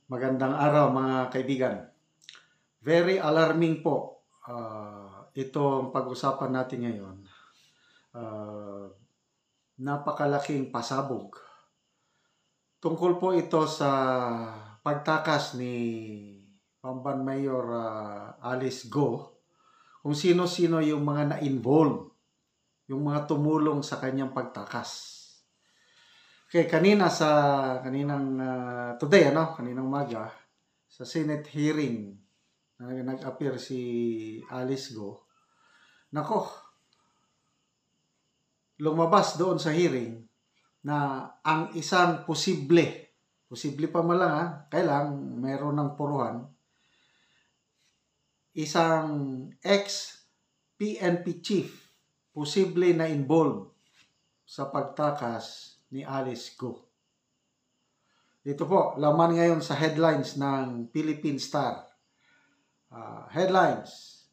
Magandang araw mga kaibigan. Very alarming po itong pag-usapan natin ngayon. Napakalaking pasabog. Tungkol po ito sa pagtakas ni Pamban Mayor Alice Go, kung sino-sino yung mga na-involve, yung mga tumulong sa kanyang pagtakas. Okay, kaninang umaga, sa Senate hearing na nag-appear si Alice Go, nako, lumabas doon sa hearing na ang isang posible pa man lang kailang meron ng puruhan, isang ex-PNP chief, posible na involved sa pagtakas ni Alice Go. Ito po, laman ngayon sa headlines ng Philippine Star. Headlines: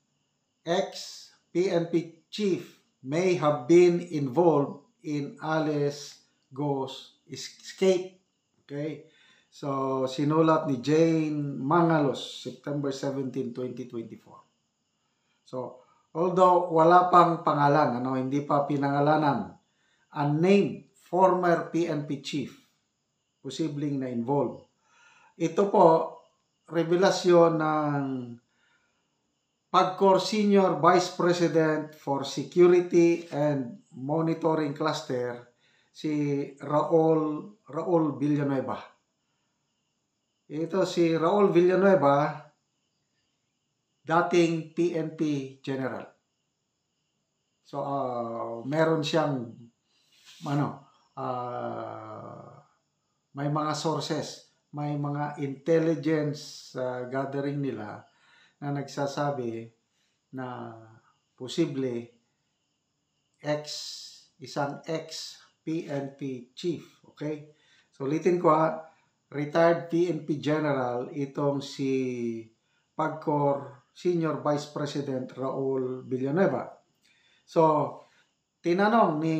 ex-PNP chief may have been involved in Alice Go's escape. Okay? So, sinulat ni Jane Mangalos, September 17, 2024. So, although wala pang pangalan, hindi pa pinangalanan, unnamed former PNP chief, posibleng na involved. Ito po, revelasyon ng PAGCOR Senior Vice President for Security and Monitoring Cluster, si Raul Villanueva. Ito si Raul Villanueva, dating PNP General. So, meron siyang may mga sources, may mga intelligence gathering nila na nagsasabi na posible isang ex-PNP chief. Okay? So, ulitin ko retired PNP General itong si PAGCOR Senior Vice President Raul Villanueva. So, tinanong ni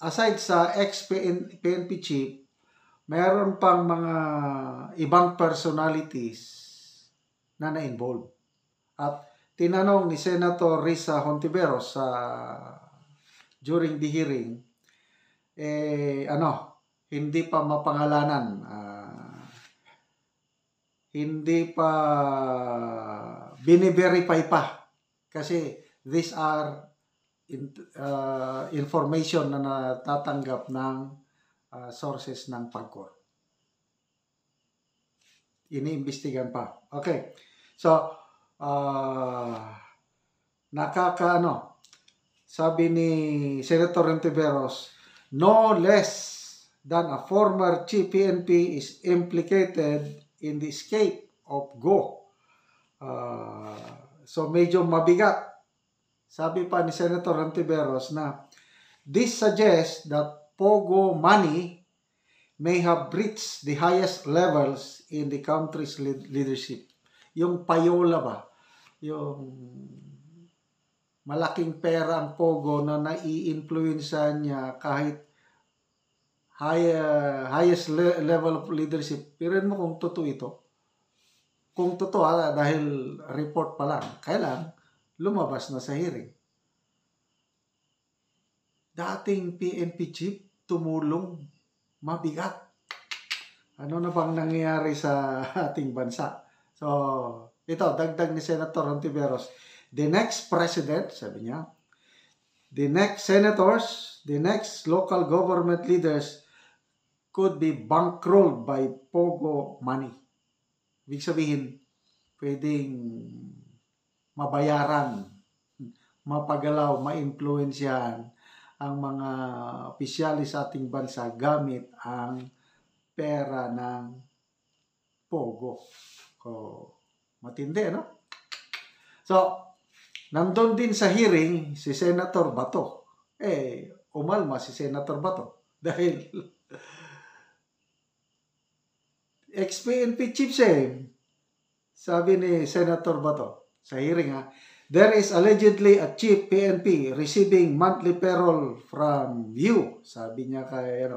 aside sa ex-PNP chief, mayroon pang mga ibang personalities na na-involve. At tinanong ni Senator Risa Hontiveros during the hearing, hindi pa mapangalanan, hindi pa bine-verify pa, kasi these are information na natatanggap ng sources ng PAGCOR. Iniimbestigan pa. Okay. So, sabi ni Senator Hontiveros, no less than a former chief PNP is implicated in the escape of Go. So, medyo mabigat. Sabi pa ni Senator Hontiveros na this suggests that Pogo money may have reached the highest levels in the country's leadership. Yung payola ba? Yung malaking pera ang Pogo na nai-influensya niya kahit highest level of leadership. Pero mo kung totoo ito. Kung totoo dahil report pa lang, kailan lumabas na sa hearing. Dating PNP chief, tumulong, mabigat. Ano na bang nangyayari sa ating bansa? So, ito, dagdag ni Senator Hontiveros, the next president, sabi niya, the next senators, the next local government leaders could be bankrolled by Pogo money. Ibig sabihin, pwedeng mabayaran, mapagalaw, ma-influensyahan ang mga opisyalis sa ating bansa gamit ang pera ng Pogo. So, matindi, no? So, nandun din sa hearing si Senator Bato. Umalma si Senator Bato. Dahil ex-PNP chief sabi ni Senator Bato sa hearing there is allegedly a chief PNP receiving monthly payroll from you. Sabi niya kay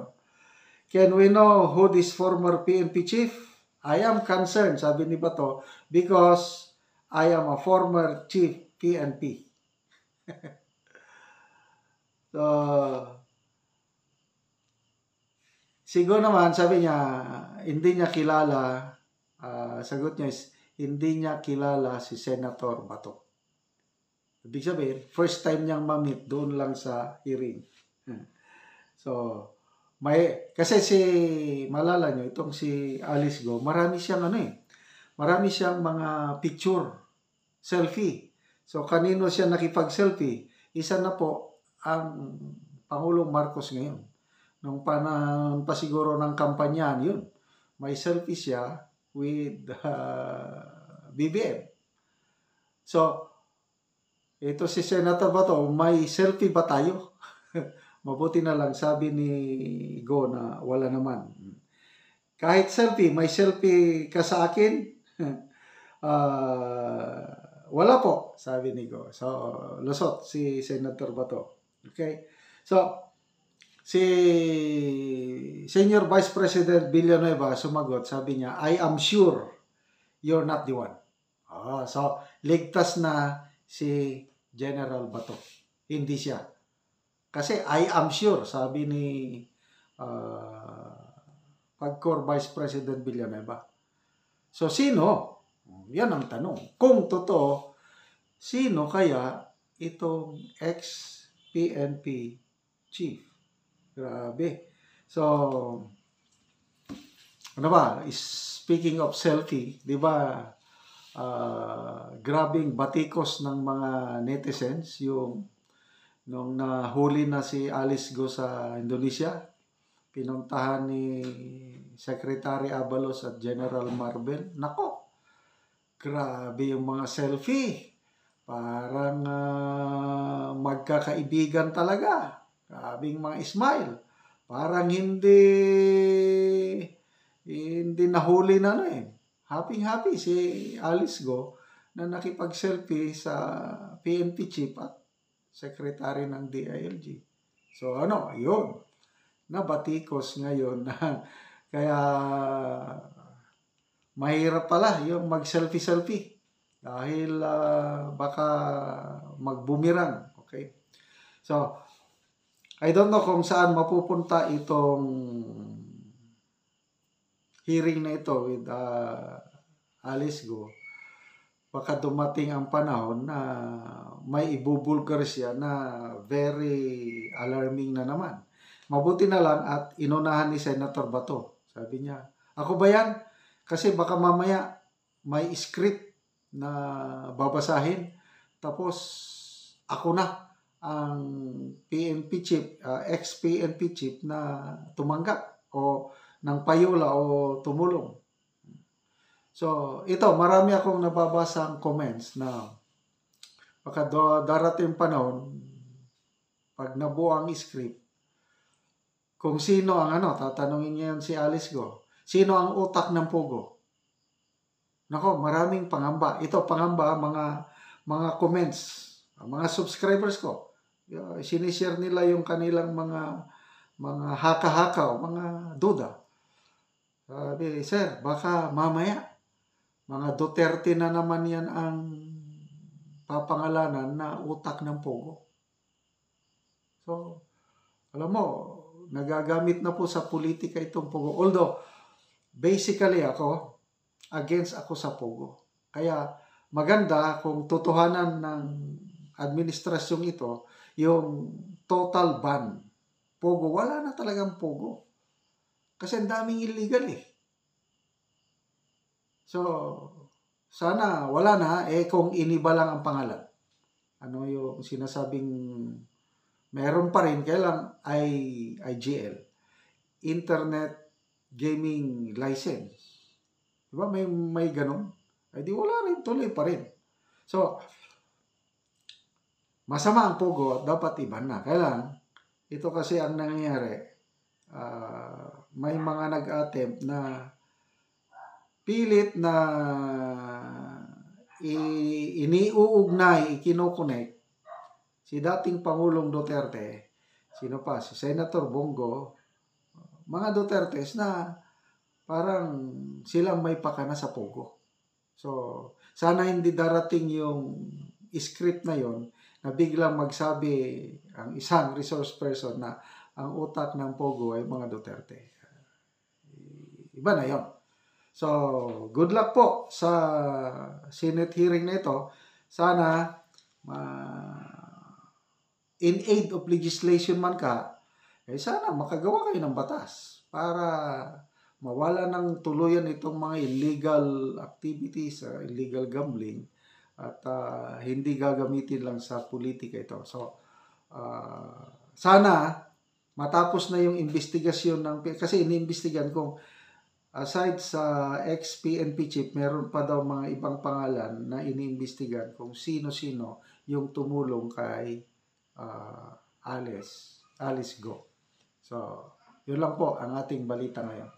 Can we know who this former PNP chief? I am concerned, sabi ni Bato, because I am a former chief PNP. So, siguro naman, sabi niya, hindi niya kilala, sagot niya is, hindi niya kilala si Senator Bato. Ibig sabihin, first time niyang ma-meet doon lang sa hearing. So, kasi malala nyo, itong si Alice Go, marami siyang marami siyang mga picture, selfie. So, kanino siya nakipag-selfie? Isa na po ang Pangulong Marcos ngayon. Nung panahon pa siguro ng kampanyan, yun. May selfie siya with BBM. So, ito si Senator Bato, may selfie ba tayo? Mabuti na lang, sabi ni Go na wala naman. Kahit selfie, may selfie ka sa akin? Wala po, sabi ni Go. So, lusot si Senator Bato. Okay? So, si Senior Vice President Villanueva sumagot, sabi niya, I am sure you're not the one. So, ligtas na si General Bato. Hindi siya. Kasi I am sure, sabi ni Pagcor Vice President Villanueva. So, sino? Yan ang tanong. Kung totoo, sino kaya itong ex-PNP chief? Grabe. So, ano ba? Speaking of selfie, di ba, grabing batikos ng mga netizens yung nung nahuli na si Alice Go sa Indonesia, pinuntahan ni Secretary Abalos at General Marvel. Nako, grabe yung mga selfie. Parang magkakaibigan talaga. Grabing mga smile. Parang hindi nahuli na Happy si Alice Go na nakipag-selfie sa PNP chief at secretary ng DILG. So yun. Nabatikos ngayon na kaya mahirap pala yung mag-selfie-selfie dahil baka magbumirang. Okay? So, I don't know kung saan mapupunta itong hearing na ito with Alice Go. Baka dumating ang panahon na may ibubulgar siya na very alarming na naman. Mabuti na lang at inunahan ni Senator Bato. Sabi niya, ako ba yan? Kasi baka mamaya may script na babasahin. Tapos ako na ang PNP chief, ex-PNP chief na tumanggap o ng payola o tumulong. So, ito, marami akong nababasang comments na baka darating panahon, pag nabuo ang script, kung sino ang tatanungin niya si Alice Go, sino ang utak ng Pogo? Nako, maraming pangamba. Ito, pangamba, mga comments, mga subscribers ko. Sinishare nila yung kanilang mga haka-haka o mga duda. Sabi, sir, baka mamaya, mga Duterte na naman yan ang papangalanan na utak ng Pogo. So, alam mo, nagagamit na po sa politika itong Pogo. Although, basically against ako sa Pogo. Kaya, maganda kung totohanan ng administrasyong ito, yung total ban. Pogo, wala na talagang Pogo. Kasi ang daming illegal So, sana wala na kung iniba lang ang pangalan. Ano yung sinasabing meron pa rin, kailang IGL, Internet Gaming License. Diba? May ganun. Ay di wala rin, tuloy pa rin. So, masama ang Pogo, dapat iba na. Kailang, ito kasi ang nangyayari, may mga nag-attempt na pilit na iniuugnay, ikinokonek si dating Pangulong Duterte, sino pa, si Senator Bongo, mga Dutertes na parang silang may pakana sa Pogo. So, sana hindi darating yung script na yon na biglang magsabi ang isang resource person na ang utak ng Pogo ay mga Duterte. Iba na yon. So, good luck po sa Senate hearing na ito. Sana in aid of legislation man ka, sana makagawa kayo ng batas para mawala ng tuluyan itong mga illegal activities, illegal gambling, at hindi gagamitin lang sa politika ito. So, sana matapos na yung investigasyon kasi iniimbestigan kung aside sa ex-PNP chief, meron pa daw mga ibang pangalan na iniimbestigan kung sino-sino yung tumulong kay Alice Go. So, yun lang po ang ating balita ngayon.